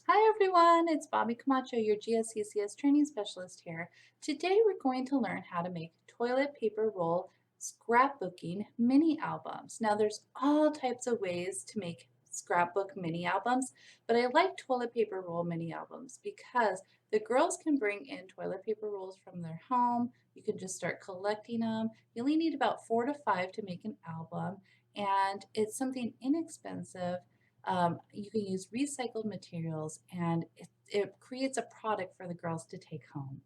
Hi everyone, it's Bobby Camacho, your GSCCS training specialist here. Today we're going to learn how to make toilet paper roll scrapbooking mini albums. Now there's all types of ways to make scrapbook mini albums, but I like toilet paper roll mini albums because the girls can bring in toilet paper rolls from their home. You can just start collecting them. You only need about 4 to 5 to make an album, and it's something inexpensive. You can use recycled materials and it creates a product for the girls to take home.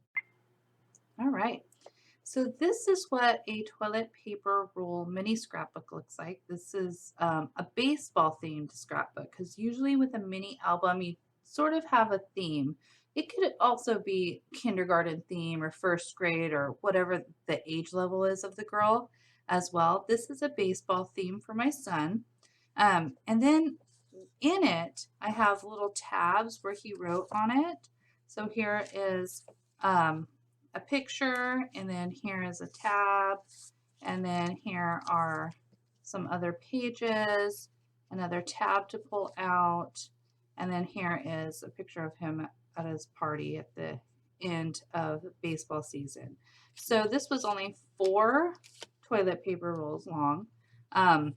All right, so this is what a toilet paper roll mini scrapbook looks like. This is a baseball themed scrapbook because usually with a mini album, you sort of have a theme. It could also be kindergarten theme or first grade or whatever the age level is of the girl as well. This is a baseball theme for my son. And then in it, I have little tabs where he wrote on it. So here is a picture, and then here is a tab, and then here are some other pages, another tab to pull out, and then here is a picture of him at his party at the end of baseball season. So this was only 4 toilet paper rolls long. Um,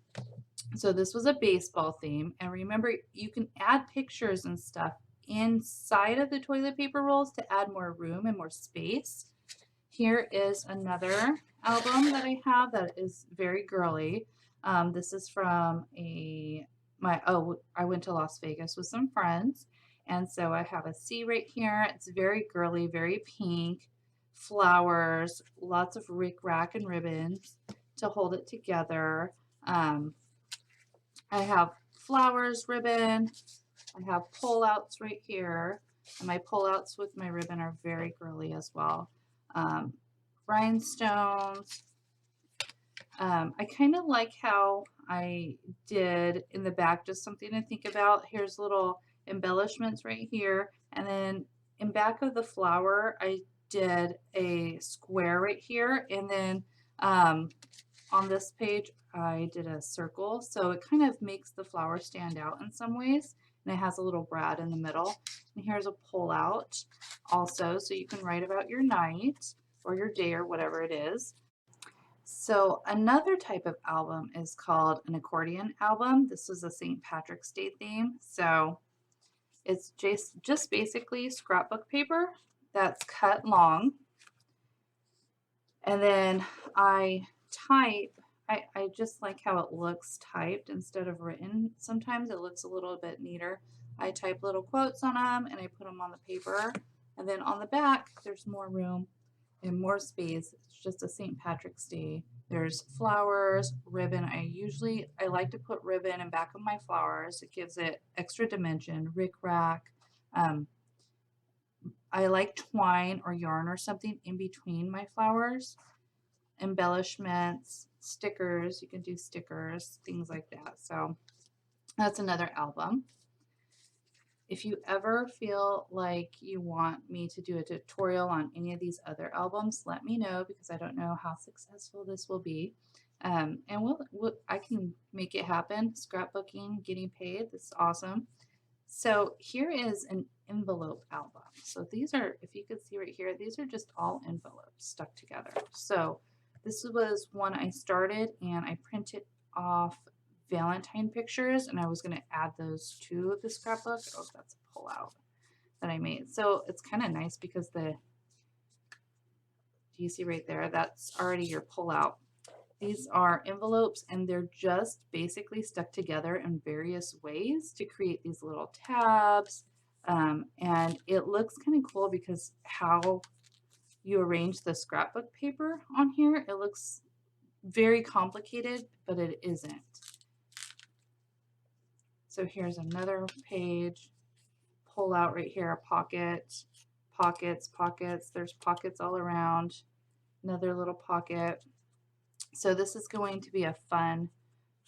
so this was a baseball theme. And remember, you can add pictures and stuff inside of the toilet paper rolls to add more room and more space. Here is another album that I have that is very girly. This is from I went to Las Vegas with some friends. And so I have a C right here. It's very girly, very pink, flowers, lots of rick-rack and ribbons to hold it together. Um, I have flowers ribbon. I have pull-outs right here. And my pull-outs with my ribbon are very girly as well. Um, Rhinestones. I kind of like how I did in the back, just something to think about. Here's little embellishments right here. And then in back of the flower, I did a square right here. And then on this page, I did a circle, so it kind of makes the flower stand out in some ways, and it has a little brad in the middle. And here's a pull out also, so you can write about your night or your day or whatever it is. So another type of album is called an accordion album. This was a St. Patrick's Day theme, so it's just basically scrapbook paper that's cut long, and then I type. I just like how it looks typed instead of written. Sometimes it looks a little bit neater. I type little quotes on them and I put them on the paper. And then on the back, there's more room and more space. It's just a St. Patrick's Day. There's flowers, ribbon. I like to put ribbon in back of my flowers. It gives it extra dimension, rick-rack. I like twine or yarn or something in between my flowers. Embellishments, stickers, you can do stickers, things like that. So that's another album. If you ever feel like you want me to do a tutorial on any of these other albums, let me know because I don't know how successful this will be. And I can make it happen. Scrapbooking, getting paid, this is awesome. So here is an envelope album. So these are, if you could see right here, these are just all envelopes stuck together. So this was one I started and I printed off Valentine pictures and I was going to add those to the scrapbook. Oh, that's a pull out that I made. So it's kind of nice because do you see right there? That's already your pull out. These are envelopes and they're just basically stuck together in various ways to create these little tabs. And it looks kind of cool because how you arrange the scrapbook paper on here, it looks very complicated, but it isn't. So here's another page, pull out right here, a pocket, pockets, pockets. There's pockets all around, another little pocket. So this is going to be a fun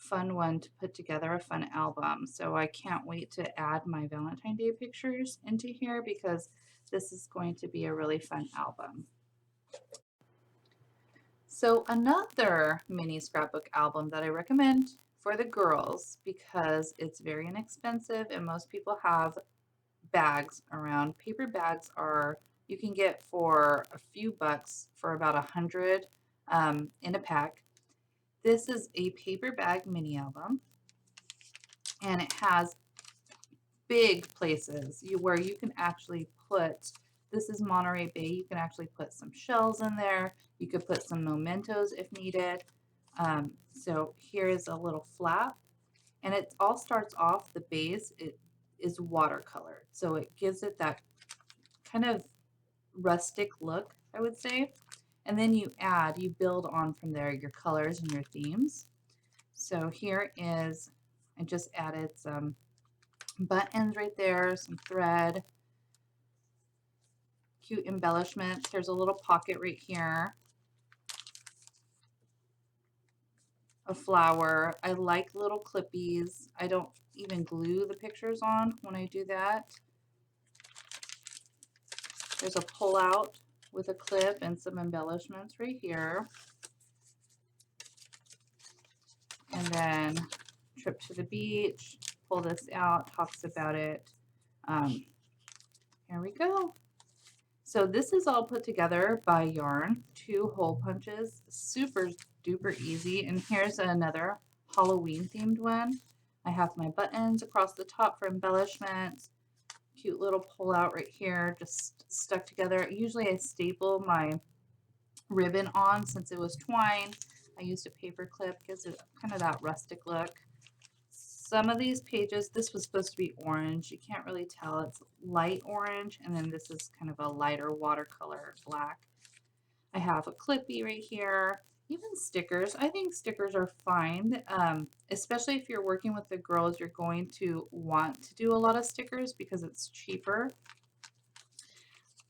one to put together, a fun album. So I can't wait to add my Valentine's Day pictures into here because this is going to be a really fun album. So another mini scrapbook album that I recommend for the girls because it's very inexpensive and most people have bags around. Paper bags are, you can get for a few bucks for about 100 in a pack. This is a paper bag mini album, and it has big places where you can actually put, this is Monterey Bay, you can actually put some shells in there. You could put some mementos if needed. So here is a little flap, and it all starts off, the base, it is watercolored. So it gives it that kind of rustic look, I would say. And then you build on from there your colors and your themes. So here is, I just added some buttons right there, some thread, cute embellishments. Here's a little pocket right here, a flower. I like little clippies. I don't even glue the pictures on when I do that. There's a pull out with a clip and some embellishments right here. And then trip to the beach, pull this out, talks about it. Here we go. So this is all put together by yarn, 2 hole punches, super duper easy. And here's another Halloween themed one. I have my buttons across the top for embellishment, cute little pull out right here, just stuck together. Usually I staple my ribbon on since it was twine. I used a paper clip, gives it kind of that rustic look. Some of these pages, this was supposed to be orange. You can't really tell. It's light orange, and then this is kind of a lighter watercolor black. I have a clippy right here. Even stickers. I think stickers are fine, especially if you're working with the girls. You're going to want to do a lot of stickers because it's cheaper.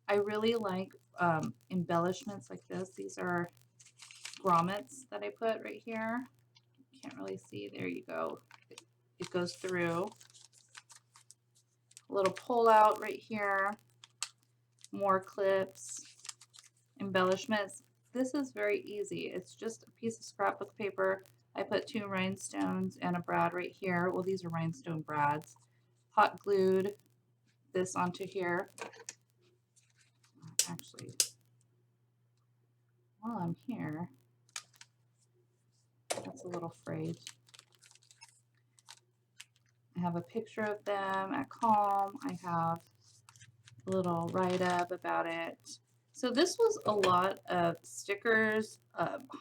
I really like embellishments like this. These are grommets that I put right here. Can't really see. There you go. It goes through. A little pull out right here. More clips. Embellishments. This is very easy. It's just a piece of scrapbook paper. I put 2 rhinestones and a brad right here. Well, these are rhinestone brads. Hot glued this onto here. Actually, while I'm here, that's a little frayed. I have a picture of them at Calm. I have a little write-up about it. So this was a lot of stickers.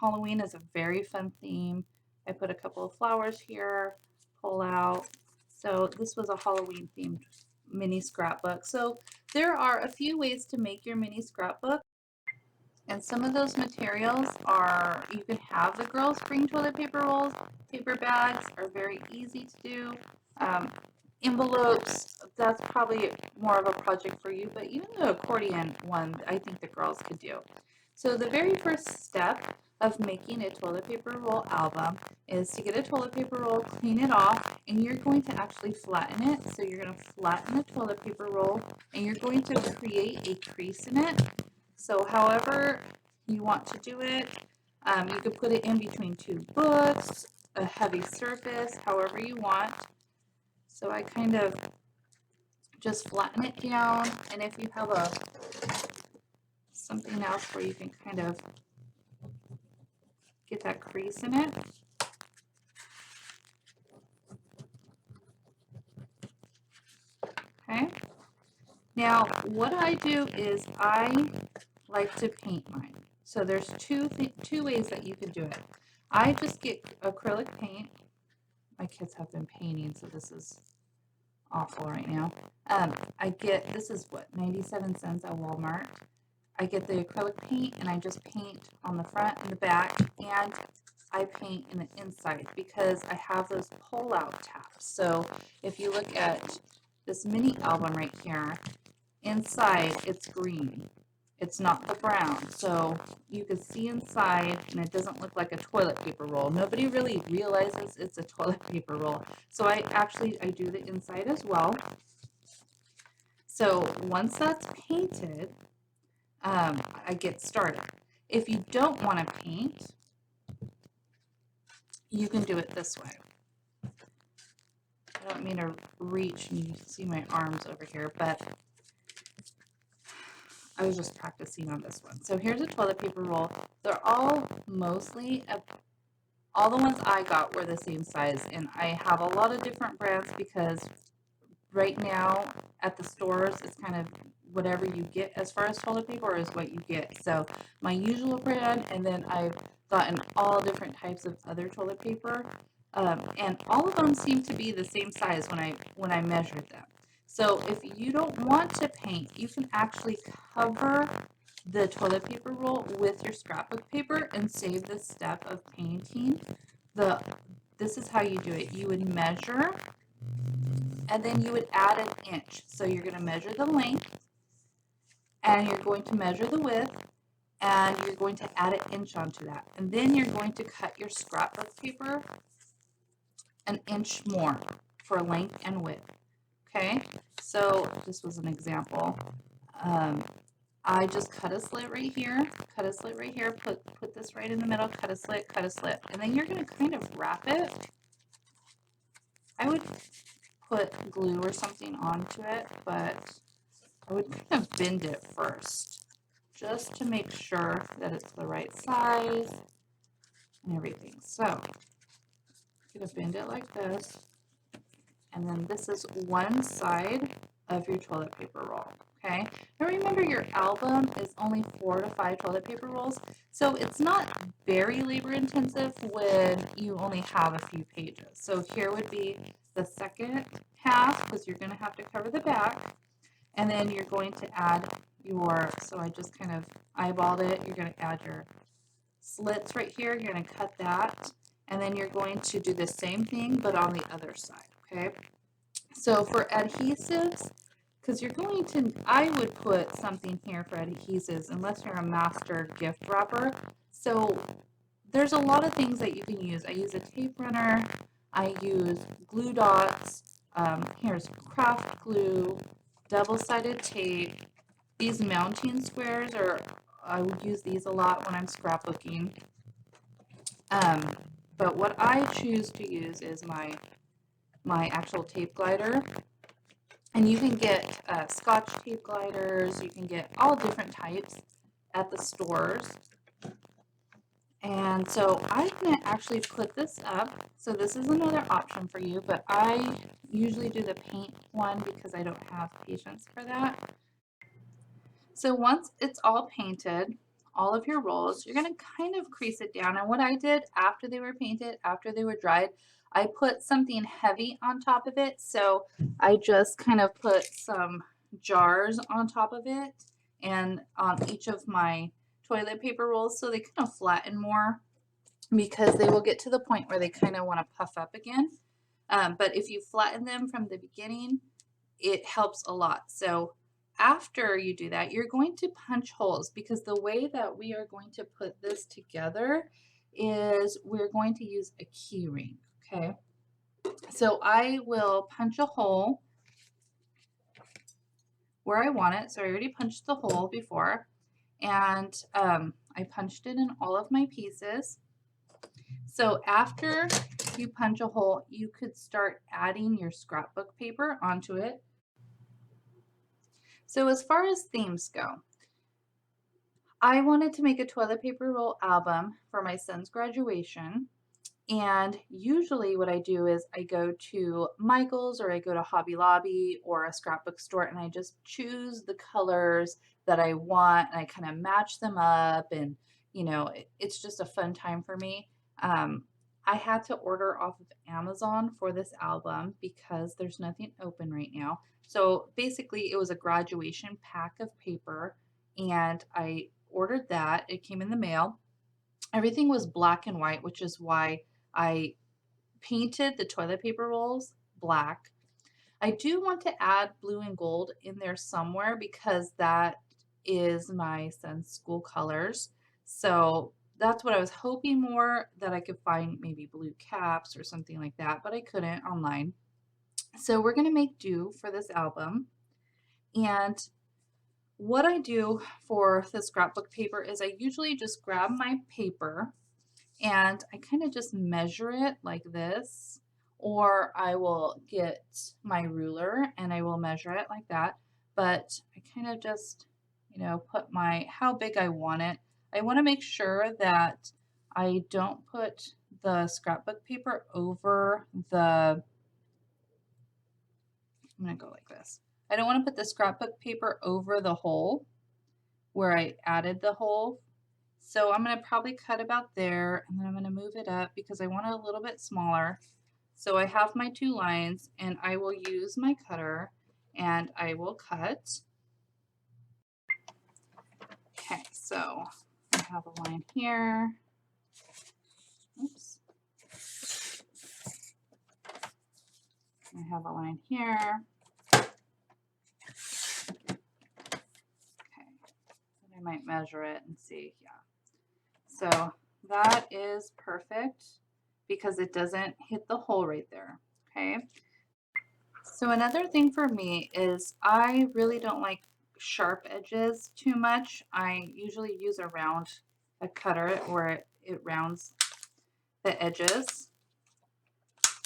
Halloween is a very fun theme. I put a couple of flowers here, pull out. So this was a Halloween themed mini scrapbook. So there are a few ways to make your mini scrapbook. And some of those materials are, you can have the girls bring toilet paper rolls. Paper bags are very easy to do. Envelopes, that's probably more of a project for you, but even the accordion one, I think the girls could do. So the very first step of making a toilet paper roll album is to get a toilet paper roll, clean it off, and you're going to actually flatten it. So you're going to flatten the toilet paper roll, and you're going to create a crease in it. So however you want to do it, you could put it in between 2 books, a heavy surface, however you want. So I kind of just flatten it down, and if you have something else where you can kind of get that crease in it. Okay. Now what I do is I like to paint mine. So there's two ways that you can do it. I just get acrylic paint. My kids have been painting, so this is awful right now. I get, this is what, 97 cents at Walmart. I get the acrylic paint and I just paint on the front and the back, and I paint in the inside because I have those pull out tabs. So if you look at this mini album right here, inside it's green. It's not the brown. So you can see inside and it doesn't look like a toilet paper roll. Nobody really realizes it's a toilet paper roll. So I do the inside as well. So once that's painted, I get started. If you don't want to paint, you can do it this way. I don't mean to reach and you see my arms over here, but I was just practicing on this one. So here's a toilet paper roll. They're all mostly, all the ones I got were the same size, and I have a lot of different brands because right now at the stores it's kind of whatever you get as far as toilet paper is what you get. So my usual brand, and then I've gotten all different types of other toilet paper, and all of them seem to be the same size when I measured them. So if you don't want to paint, you can actually cover the toilet paper roll with your scrapbook paper and save the step of painting. This is how you do it. You would measure, and then you would add an inch. So you're going to measure the length, and you're going to measure the width, and you're going to add an inch onto that. And then you're going to cut your scrapbook paper an inch more for length and width. Okay, so this was an example. I just cut a slit right here, put this right in the middle, cut a slit, and then you're going to kind of wrap it. I would put glue or something onto it, but I would kind of bend it first just to make sure that it's the right size and everything. So I'm going to bend it like this, and then this is one side of your toilet paper roll. Okay, now remember your album is only 4 to 5 toilet paper rolls, so it's not very labor intensive when you only have a few pages. So here would be the second half, because you're going to have to cover the back, and then you're going to add your, so I just kind of eyeballed it, you're going to add your slits right here, you're going to cut that, and then you're going to do the same thing but on the other side. Okay, so for adhesives, because you're going to, I would put something here for adhesives unless you're a master gift wrapper. So there's a lot of things that you can use. I use a tape runner, I use glue dots, here's craft glue, double-sided tape. These mounting squares are, I would use these a lot when I'm scrapbooking. But what I choose to use is my actual tape glider. And you can get Scotch tape gliders, you can get all different types at the stores. And so I'm going to actually put this up. So this is another option for you, but I usually do the paint one because I don't have patience for that. So once it's all painted, all of your rolls, you're going to kind of crease it down. And what I did after they were painted, after they were dried, I put something heavy on top of it. So I just kind of put some jars on top of it and on each of my toilet paper rolls so they kind of flatten more, because they will get to the point where they kind of want to puff up again. But if you flatten them from the beginning, it helps a lot. So after you do that, you're going to punch holes, because the way that we are going to put this together is we're going to use a key ring. Okay, so I will punch a hole where I want it. So I already punched the hole before, and I punched it in all of my pieces. So after you punch a hole, you could start adding your scrapbook paper onto it. So as far as themes go, I wanted to make a toilet paper roll album for my son's graduation. And usually what I do is I go to Michael's or I go to Hobby Lobby or a scrapbook store, and I just choose the colors that I want and I kind of match them up, and it's just a fun time for me. I had to order off of Amazon for this album because there's nothing open right now. So basically it was a graduation pack of paper, and I ordered that. It came in the mail. Everything was black and white, which is why I painted the toilet paper rolls black. I do want to add blue and gold in there somewhere because that is my son's school colors. So that's what I was hoping more, that I could find maybe blue caps or something like that, but I couldn't online. So we're going to make do for this album. And what I do for the scrapbook paper is I usually just grab my paper and I kind of just measure it like this, or I will get my ruler and I will measure it like that. But I kind of just, put how big I want it. I want to make sure that I don't put the scrapbook paper over I'm going to go like this. I don't want to put the scrapbook paper over the hole where I added the hole. So I'm going to probably cut about there, and then I'm going to move it up because I want it a little bit smaller. So I have my 2 lines, and I will use my cutter and I will cut. Okay, so I have a line here. Oops. I have a line here. Okay, I might measure it and see. Yeah. So that is perfect because it doesn't hit the hole right there. Okay. So another thing for me is I really don't like sharp edges too much. I usually use a cutter where it rounds the edges.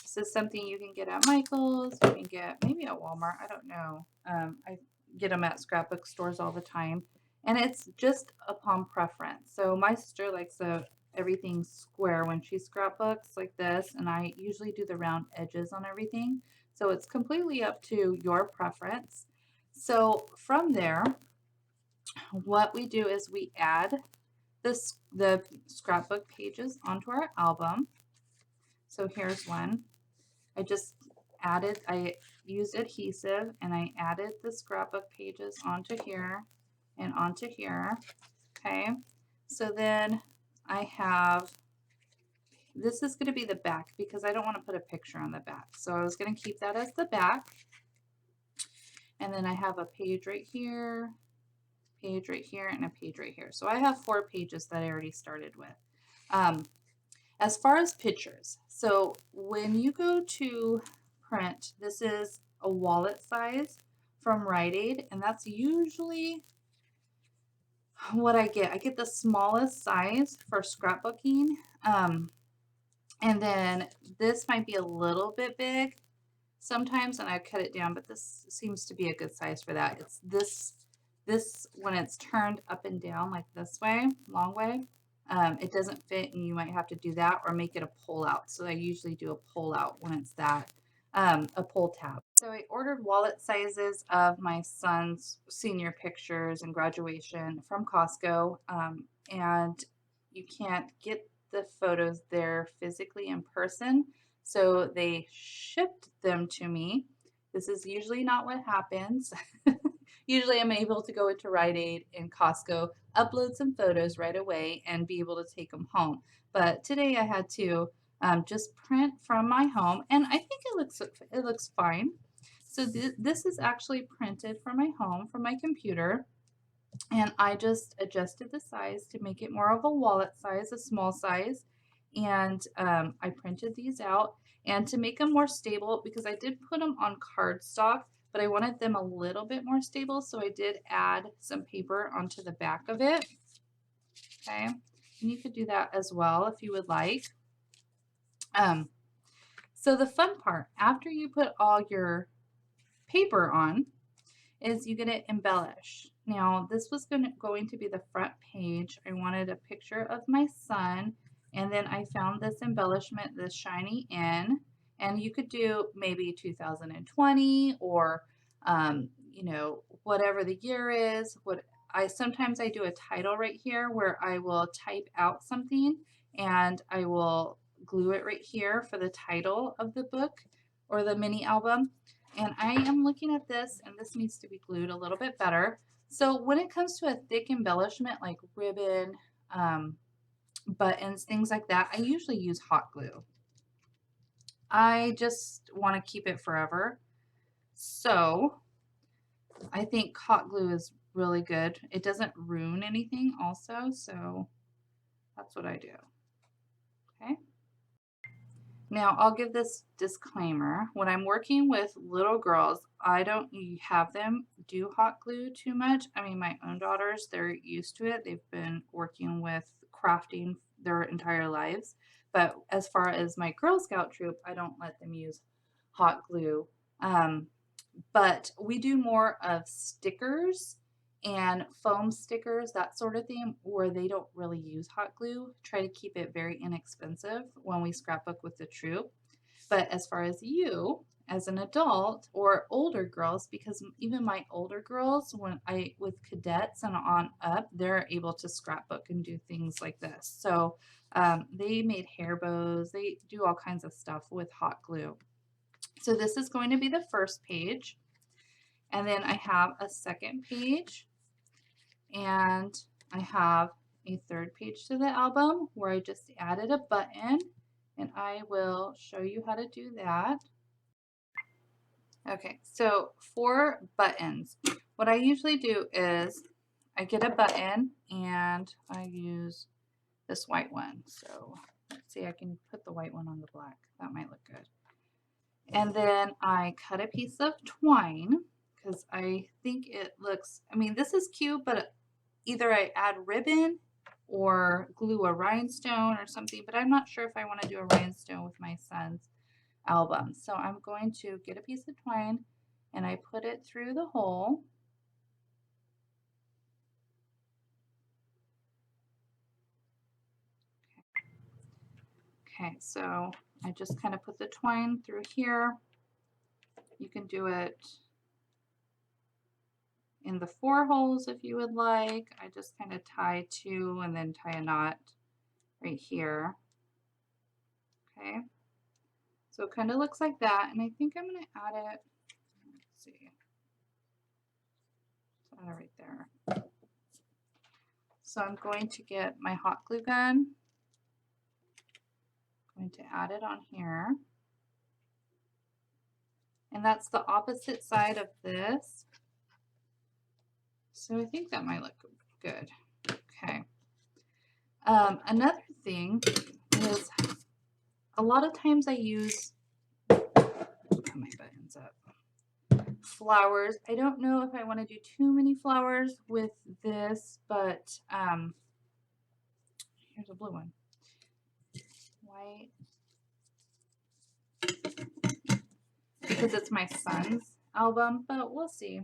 This is something you can get at Michael's, you can get maybe at Walmart, I don't know. I get them at scrapbook stores all the time, and it's just upon preference. So my sister likes everything square when she scrapbooks like this, and I usually do the round edges on everything. So it's completely up to your preference. So from there, what we do is we add the scrapbook pages onto our album. So here's one. I used adhesive and I added the scrapbook pages onto here and onto here. Okay. So then this is going to be the back because I don't want to put a picture on the back. So I was going to keep that as the back. And then I have a page right here, page right here, and a page right here. So I have 4 pages that I already started with. As far as pictures, so when you go to print, this is a wallet size from Rite Aid, and that's usually what I get. I get the smallest size for scrapbooking, and then this might be a little bit big sometimes, and I cut it down, but this seems to be a good size for that. It's this when it's turned up and down like this way, long way. It doesn't fit and you might have to do that or make it a pull out. So I usually do a pull out when it's that, a pull tab. So I ordered wallet sizes of my son's senior pictures and graduation from Costco. And you can't get the photos there physically in person. So they shipped them to me. This is usually not what happens. Usually I'm able to go into Rite Aid and Costco, upload some photos right away and be able to take them home. But today I had to just print from my home, and I think it looks fine. So this is actually printed from my home, from my computer, and I just adjusted the size to make it more of a wallet size, a small size. And I printed these out, and to make them more stable, because I did put them on cardstock, but I wanted them a little bit more stable, so I did add some paper onto the back of it. Okay, and you could do that as well if you would like. So the fun part, after you put all your paper on, is you get to embellish. Now, this was going to be the front page. I wanted a picture of my son, and then I found this embellishment, this shiny in, and you could do maybe 2020 or, whatever the year is. Sometimes I do a title right here where I will type out something and I will glue it right here for the title of the book or the mini album. And I am looking at this, and this needs to be glued a little bit better. So when it comes to a thick embellishment like ribbon, buttons, things like that, I usually use hot glue. I just want to keep it forever. So I think hot glue is really good. It doesn't ruin anything also, so that's what I do. Okay. Now, I'll give this disclaimer. When I'm working with little girls, I don't have them do hot glue too much. I mean, my own daughters, they're used to it. They've been working with crafting their entire lives. But as far as my Girl Scout troop, I don't let them use hot glue. Um, but we do more of stickers and foam stickers, that sort of thing, where they don't really use hot glue. Try to keep it very inexpensive when we scrapbook with the troop. But as far as you, as an adult or older girls, because even my older girls, with cadets and on up, they're able to scrapbook and do things like this. So they made hair bows, they do all kinds of stuff with hot glue. So this is going to be the first page. And then I have a second page, and I have a third page to the album where I just added a button, and I will show you how to do that. Okay, so for buttons, what I usually do is I get a button and I use this white one. So let's see, I can put the white one on the black. That might look good. And then I cut a piece of twine because I think it looks, I mean, this is cute, but either I add ribbon or glue a rhinestone or something, but I'm not sure if I want to do a rhinestone with my son's album. So I'm going to get a piece of twine and I put it through the hole. Okay, so I just kind of put the twine through here. You can do it in the 4 holes if you would like. I just kind of tie 2 and then tie a knot right here. Okay, so it kind of looks like that, and I think I'm going to add it. Let's see, add it right there. So I'm going to get my hot glue gun. I'm going to add it on here. And that's the opposite side of this. So I think that might look good. Okay. Another thing is a lot of times I use, put my buttons up, flowers. I don't know if I want to do too many flowers with this, but here's a blue one. White. Because it's my son's album, but we'll see.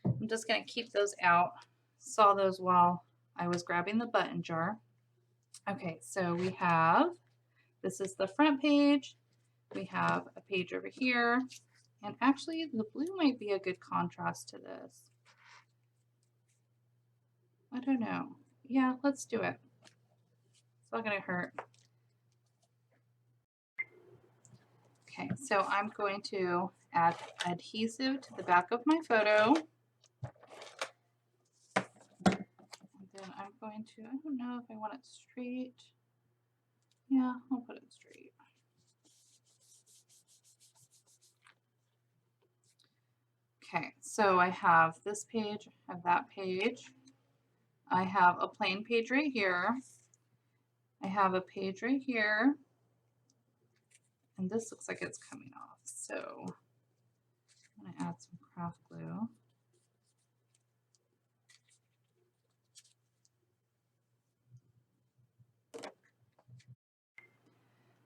I'm just going to keep those out. Saw those while I was grabbing the button jar. Okay, so we have, this is the front page. We have a page over here. And actually, the blue might be a good contrast to this. I don't know. Yeah, let's do it. It's not going to hurt. Okay, so I'm going to add adhesive to the back of my photo. And then I'm going to, I don't know if I want it straight. Yeah, I'll put it straight. Okay, so I have this page, I have that page. I have a plain page right here. I have a page right here. And this looks like it's coming off. So I'm going to add some craft glue.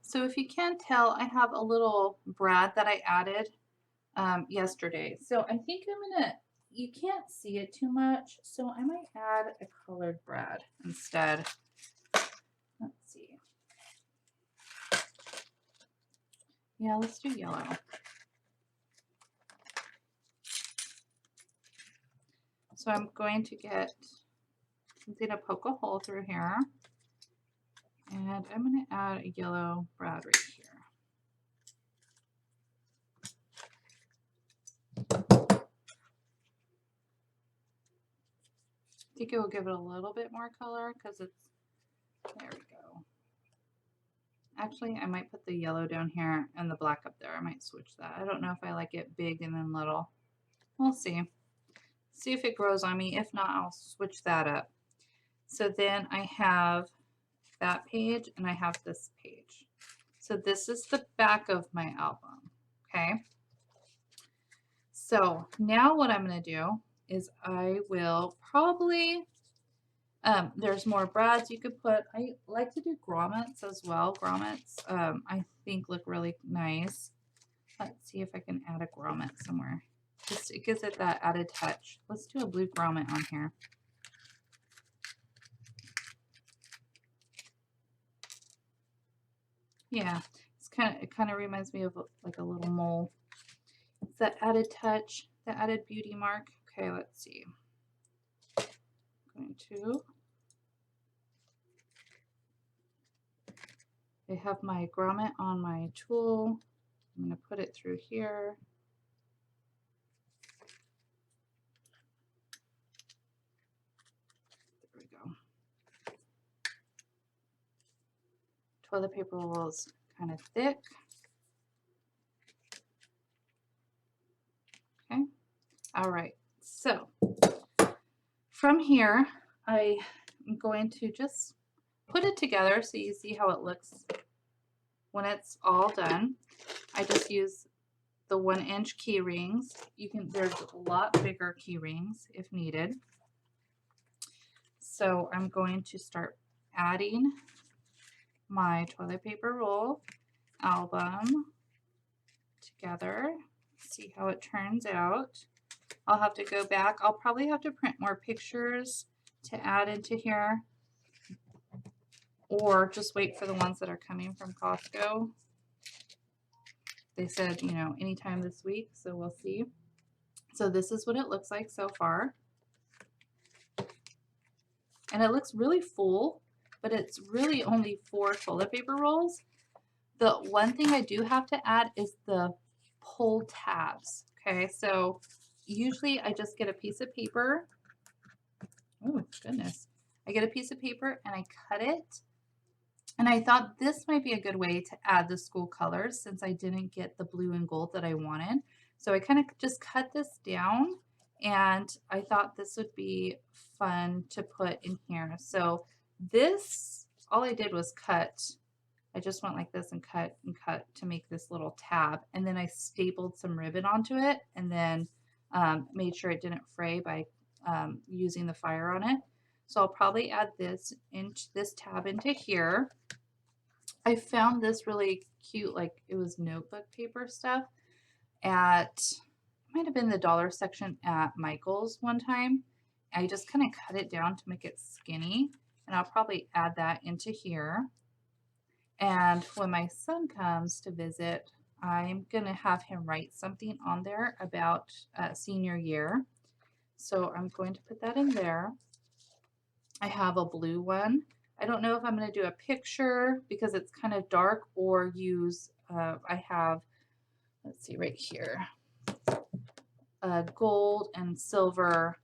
So if you can't tell, I have a little brad that I added yesterday. So I think I'm gonna, you can't see it too much, so I might add a colored brad instead. Let's see. Yeah, let's do yellow. So I'm going to get something to poke a hole through here. And I'm going to add a yellow brad right here. I think it will give it a little bit more color because it's, there we go. Actually, I might put the yellow down here and the black up there. I might switch that. I don't know if I like it big and then little. We'll see. See if it grows on me. If not, I'll switch that up. So then I have that page and I have this page. So this is the back of my album. Okay. So now what I'm going to do is I will probably There's more brads you could put. I like to do grommets as well. Grommets, I think look really nice. Let's see if I can add a grommet somewhere. Just it gives it that added touch. Let's do a blue grommet on here. Yeah, it kind of reminds me of like a little mole. It's that added touch, the added beauty mark. Okay, let's see. I'm going to. I have my grommet on my tool. I'm going to put it through here. There we go. Toilet paper roll is kind of thick. Okay. All right. So from here, I am going to just put it together so you see how it looks when it's all done. I just use the 1-inch key rings. There's a lot bigger key rings if needed. So I'm going to start adding my toilet paper roll album together. See how it turns out. I'll have to go back. I'll probably have to print more pictures to add into here, or just wait for the ones that are coming from Costco. They said, you know, anytime this week, so we'll see. So this is what it looks like so far. And it looks really full, but it's really only 4 toilet paper rolls. The one thing I do have to add is the pull tabs. Okay, so usually I just get a piece of paper. Oh, goodness. I get a piece of paper and I cut it. And I thought this might be a good way to add the school colors since I didn't get the blue and gold that I wanted. So I kind of just cut this down, and I thought this would be fun to put in here. So this, all I did was cut. I just went like this and cut to make this little tab. And then I stapled some ribbon onto it and then made sure it didn't fray by using the fire on it. So I'll probably add this tab into here. I found this really cute, like it was notebook paper stuff at, it might have been the dollar section at Michael's one time. I just kind of cut it down to make it skinny, and I'll probably add that into here. And when my son comes to visit, I'm gonna have him write something on there about senior year. So I'm going to put that in there. I have a blue one. I don't know if I'm going to do a picture because it's kind of dark, or use, I have, let's see right here, gold and silver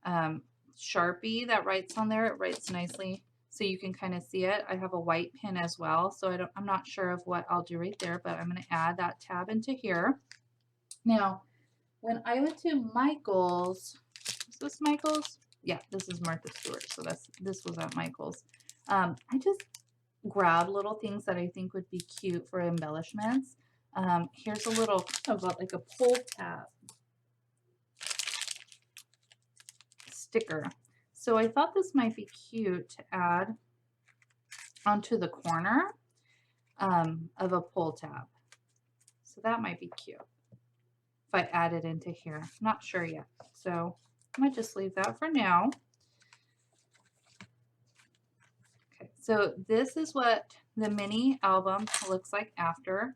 Sharpie that writes on there. It writes nicely so you can kind of see it. I have a white pen as well, so I'm not sure of what I'll do right there, but I'm going to add that tab into here. Now, when I went to Michael's, is this Michael's? Yeah, this is Martha Stewart. So this was at Michael's. I just grabbed little things that I think would be cute for embellishments. Here's a little about like a pull tab sticker. So I thought this might be cute to add onto the corner of a pull tab. So that might be cute if I add it into here. I'm not sure yet. So I might just leave that for now. Okay, so this is what the mini album looks like after.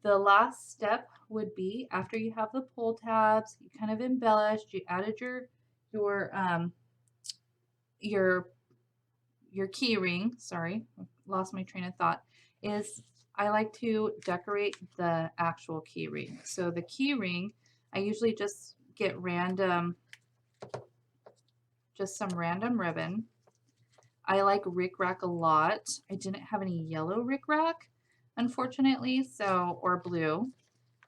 The last step would be after you have the pull tabs, you kind of embellished, you added your key ring. Sorry, lost my train of thought. Is I like to decorate the actual key ring. So the key ring, I usually just get just some random ribbon. I like rickrack a lot. I didn't have any yellow rickrack, unfortunately, or blue.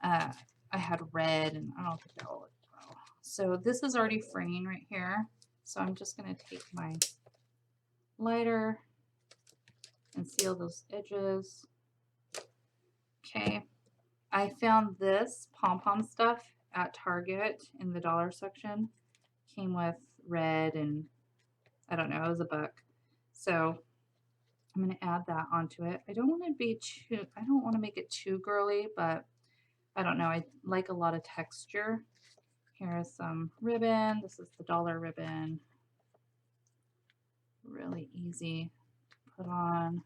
I had red, and I don't think that will look well. So this is already fraying right here. So I'm just going to take my lighter and seal those edges. Okay. I found this pom-pom stuff at Target in the dollar section. Came with red and I don't know, it was a buck. So I'm gonna add that onto it. I don't want to be too, I don't want to make it too girly, but I don't know. I like a lot of texture. Here is some ribbon. This is the dollar ribbon. Really easy to put on.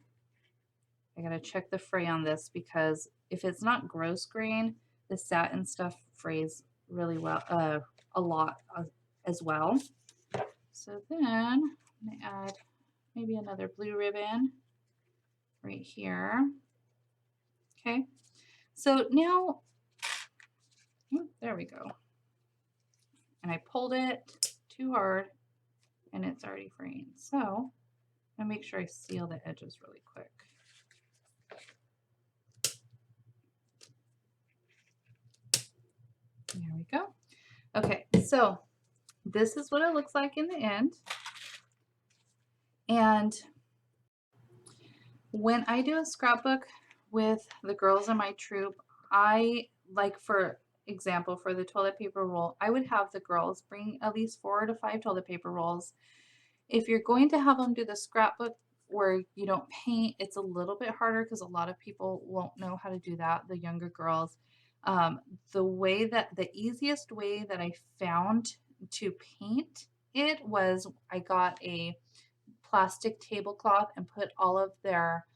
I gotta check the fray on this because if it's not gross grain, the satin stuff frays really well, a lot as well. So then I'm gonna add maybe another blue ribbon right here. Okay, so now, there we go. And I pulled it too hard and it's already fraying. So I'm gonna make sure I seal the edges really quick. There we go. Okay, so this is what it looks like in the end. And when I do a scrapbook with the girls in my troop, I like, for example, for the toilet paper roll, I would have the girls bring at least 4 to 5 toilet paper rolls. If you're going to have them do the scrapbook where you don't paint, it's a little bit harder because a lot of people won't know how to do that, the younger girls. Um, the easiest way that I found to paint it was I got a plastic tablecloth and put all of their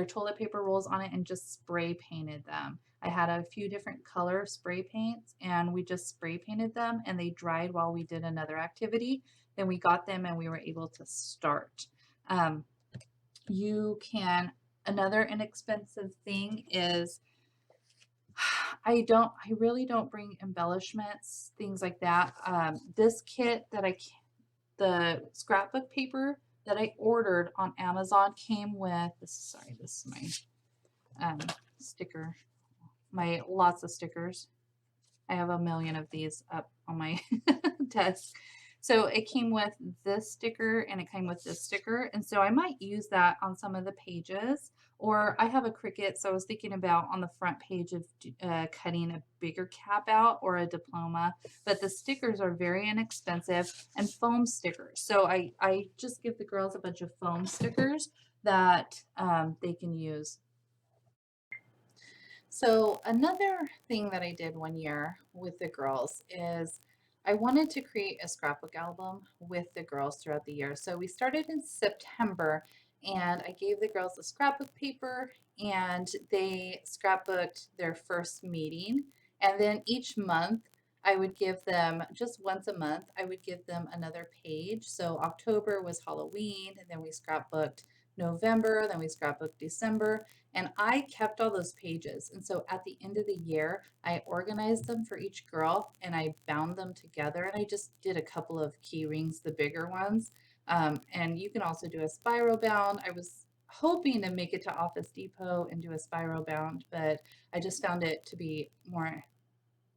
toilet paper rolls on it and just spray painted them. I had a few different color spray paints and we just spray painted them and they dried while we did another activity. Then we got them and we were able to start. Um, you can, another inexpensive thing is I really don't bring embellishments, things like that. This kit that the scrapbook paper that I ordered on Amazon came with this. Sorry, this is my sticker, my lots of stickers. I have a million of these up on my desk. So it came with this sticker and it came with this sticker. And so I might use that on some of the pages. Or I have a Cricut, so I was thinking about on the front page of cutting a bigger cap out or a diploma. But the stickers are very inexpensive and foam stickers. So I just give the girls a bunch of foam stickers that they can use. So another thing that I did one year with the girls is I wanted to create a scrapbook album with the girls throughout the year. So we started in September and I gave the girls a scrapbook paper and they scrapbooked their first meeting. And then each month I would give them, just once a month, I would give them another page. So October was Halloween, and then we scrapbooked November, then we scrapbooked December, and I kept all those pages. And so at the end of the year, I organized them for each girl and I bound them together. And I just did a couple of key rings, the bigger ones. And you can also do a spiral bound. I was hoping to make it to Office Depot and do a spiral bound, but I just found it to be more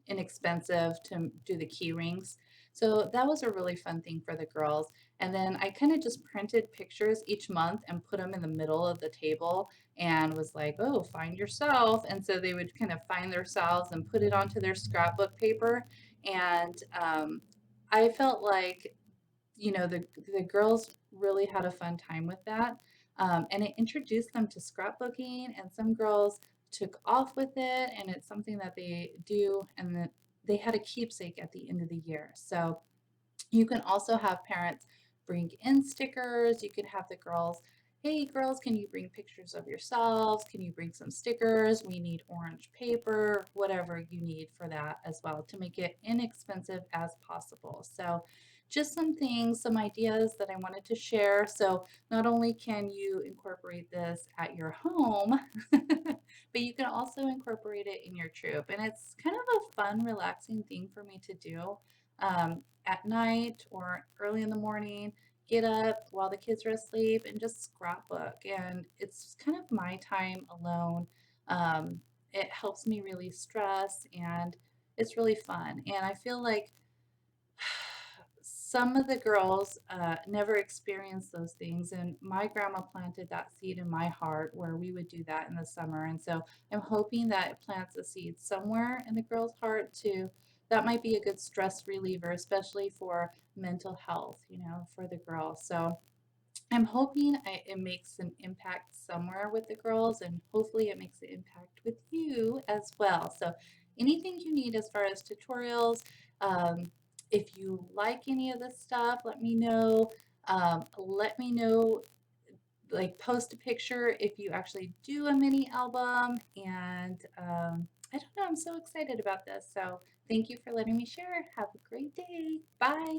inexpensive to do the key rings. So that was a really fun thing for the girls. And then I kind of just printed pictures each month and put them in the middle of the table and was like, oh, find yourself. And so they would kind of find themselves and put it onto their scrapbook paper. And I felt like, the girls really had a fun time with that. And it introduced them to scrapbooking, and some girls took off with it, and it's something that they do, and that they had a keepsake at the end of the year. So you can also have parents bring in stickers. You can have the girls, hey girls, can you bring pictures of yourselves? Can you bring some stickers? We need orange paper, whatever you need for that as well to make it inexpensive as possible. So just some things, some ideas that I wanted to share. So not only can you incorporate this at your home, but you can also incorporate it in your troop. And it's kind of a fun, relaxing thing for me to do. At night or early in the morning, get up while the kids are asleep and just scrapbook. And it's kind of my time alone. It helps me release stress and it's really fun. And I feel like some of the girls never experienced those things. And my grandma planted that seed in my heart where we would do that in the summer. And so I'm hoping that it plants a seed somewhere in the girls' heart to that might be a good stress reliever, especially for mental health, for the girls. So I'm hoping it makes an impact somewhere with the girls, and hopefully it makes an impact with you as well. So anything you need as far as tutorials, um, if you like any of this stuff, let me know. Let me know, like post a picture if you actually do a mini album. And I don't know, I'm so excited about this. So thank you for letting me share. Have a great day. Bye.